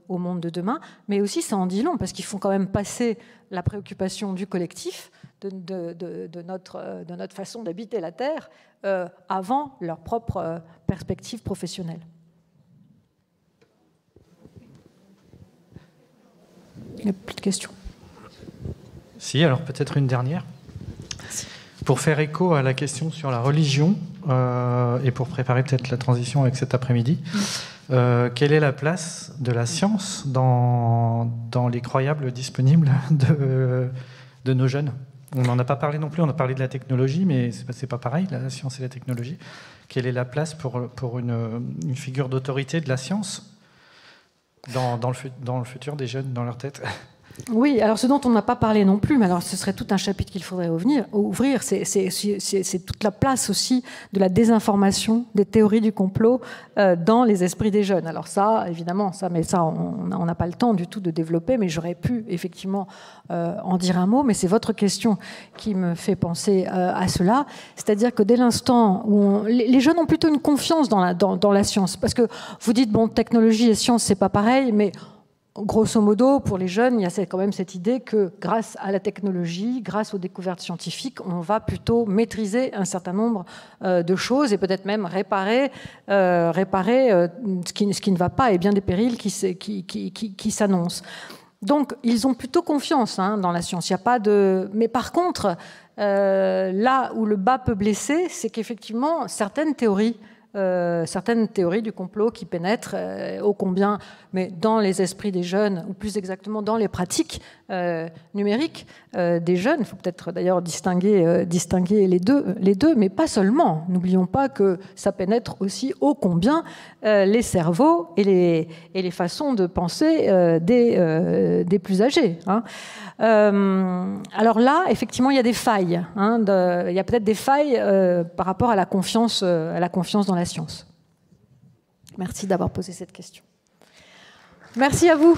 de demain, mais aussi ça en dit long, parce qu'ils font quand même passer la préoccupation du collectif, de notre façon d'habiter la Terre, avant leur propre perspective professionnelle. Il n'y a plus de questions. Si, alors peut-être une dernière. Pour faire écho à la question sur la religion, et pour préparer peut-être la transition avec cet après-midi, quelle est la place de la science dans les croyables disponibles de nos jeunes ? On n'en a pas parlé non plus, on a parlé de la technologie, mais c'est pas pareil, la science et la technologie. Quelle est la place pour une figure d'autorité de la science dans le futur des jeunes, dans leur tête ? Oui, alors ce dont on n'a pas parlé non plus, mais alors ce serait tout un chapitre qu'il faudrait ouvrir, c'est toute la place aussi de la désinformation, des théories du complot dans les esprits des jeunes. Alors ça, évidemment, mais ça, on n'a pas le temps du tout de développer, mais j'aurais pu effectivement en dire un mot, mais c'est votre question qui me fait penser à cela. C'est-à-dire que dès l'instant où les jeunes ont plutôt une confiance dans la science, parce que vous dites, bon, technologie et science, c'est pas pareil, mais grosso modo, pour les jeunes, il y a quand même cette idée que grâce à la technologie, grâce aux découvertes scientifiques, on va plutôt maîtriser un certain nombre de choses et peut-être même réparer ce qui ne va pas et bien des périls qui s'annoncent. Donc, ils ont plutôt confiance dans la science. Il y a pas de... Mais par contre, là où le bas peut blesser, c'est qu'effectivement, certaines théories du complot qui pénètrent ô combien, mais dans les esprits des jeunes, ou plus exactement dans les pratiques numériques des jeunes. Il faut peut-être d'ailleurs distinguer les deux, mais pas seulement. N'oublions pas que ça pénètre aussi ô combien les cerveaux et les façons de penser des plus âgés. Alors là, effectivement, il y a des failles. Il y a peut-être des failles par rapport à la confiance dans la science. Merci d'avoir posé cette question. Merci à vous.